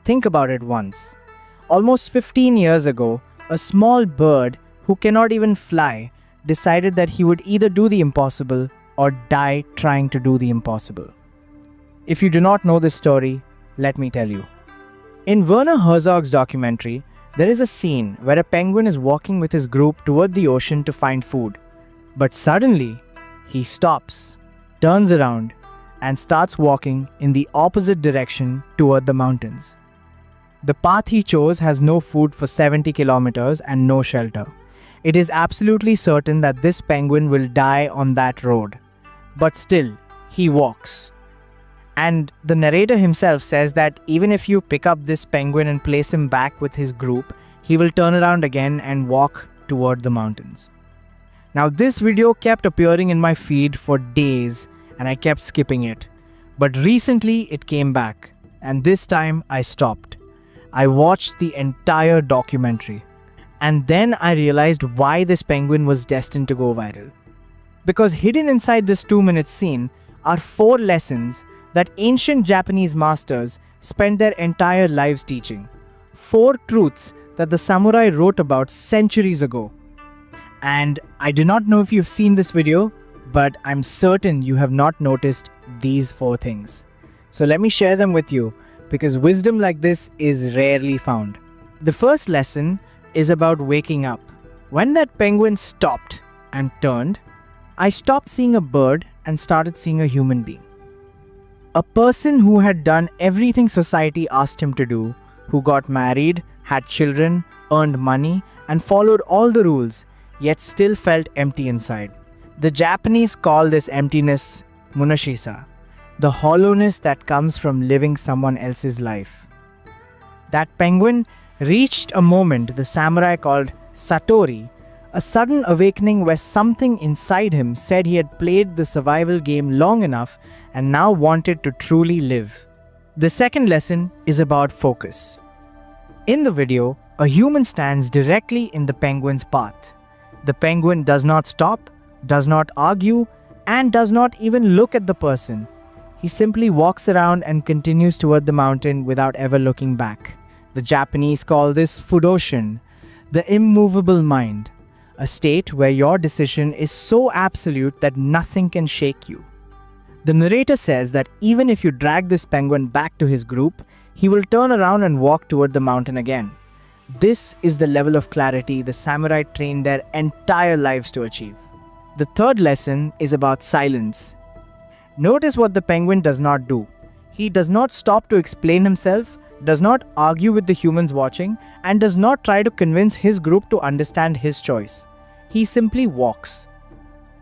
Think about it once. Almost 15 years ago, a small bird who cannot even fly decided that he would either do the impossible or die trying to do the impossible. If you do not know this story, let me tell you. In Werner Herzog's documentary, there is a scene where a penguin is walking with his group toward the ocean to find food. But suddenly, he stops, turns around, and starts walking in the opposite direction toward the mountains. The path he chose has no food for 70 kilometers and no shelter. It is absolutely certain that this penguin will die on that road. But still, he walks. And the narrator himself says that even if you pick up this penguin and place him back with his group, he will turn around again and walk toward the mountains. Now, this video kept appearing in my feed for days and I kept skipping it. But recently it came back, and this time I stopped. I watched the entire documentary. And then I realized why this penguin was destined to go viral. Because hidden inside this 2-minute scene are 4 lessons that ancient Japanese masters spent their entire lives teaching. 4 truths that the samurai wrote about centuries ago. And I do not know if you've seen this video, but I'm certain you have not noticed these 4 things. So let me share them with you, because wisdom like this is rarely found. The first lesson is about waking up. When that penguin stopped and turned, I stopped seeing a bird and started seeing a human being. A person who had done everything society asked him to do, who got married, had children, earned money, and followed all the rules, yet still felt empty inside. The Japanese call this emptiness munashisa, the hollowness that comes from living someone else's life. That penguin reached a moment the samurai called satori, a sudden awakening where something inside him said he had played the survival game long enough and now wanted to truly live. The second lesson is about focus. In the video, a human stands directly in the penguin's path. The penguin does not stop, does not argue, and does not even look at the person. He simply walks around and continues toward the mountain without ever looking back. The Japanese call this fudoshin, the immovable mind, a state where your decision is so absolute that nothing can shake you. The narrator says that even if you drag this penguin back to his group, he will turn around and walk toward the mountain again. This is the level of clarity the samurai trained their entire lives to achieve. The third lesson is about silence. Notice what the penguin does not do. He does not stop to explain himself, does not argue with the humans watching, and does not try to convince his group to understand his choice. He simply walks.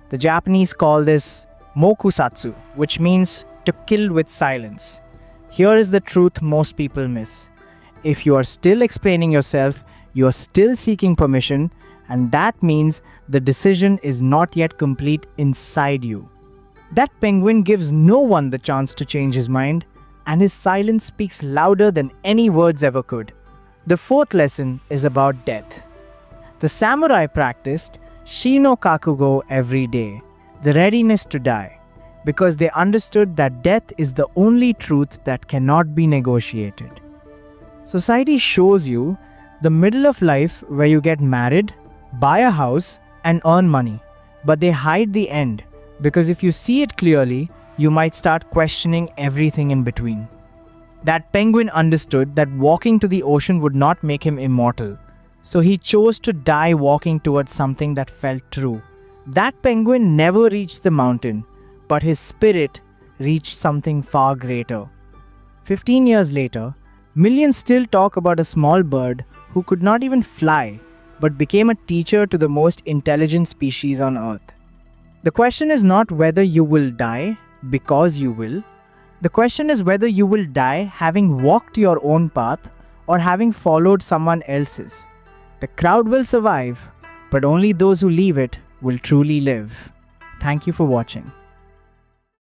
The Japanese call this mokusatsu, which means to kill with silence. Here is the truth most people miss. If you are still explaining yourself, you are still seeking permission, and that means the decision is not yet complete inside you. That penguin gives no one the chance to change his mind, and his silence speaks louder than any words ever could. The fourth lesson is about death. The samurai practiced shi no kakugo every day, the readiness to die, because they understood that death is the only truth that cannot be negotiated. Society shows you the middle of life where you get married, buy a house, and earn money, but they hide the end, because if you see it clearly, you might start questioning everything in between. That penguin understood that walking to the ocean would not make him immortal, so he chose to die walking towards something that felt true. That penguin never reached the mountain, but his spirit reached something far greater. 15 years later, millions still talk about a small bird who could not even fly, but became a teacher to the most intelligent species on Earth. The question is not whether you will die, because you will. The question is whether you will die having walked your own path or having followed someone else's. The crowd will survive, but only those who leave it will truly live. Thank you for watching.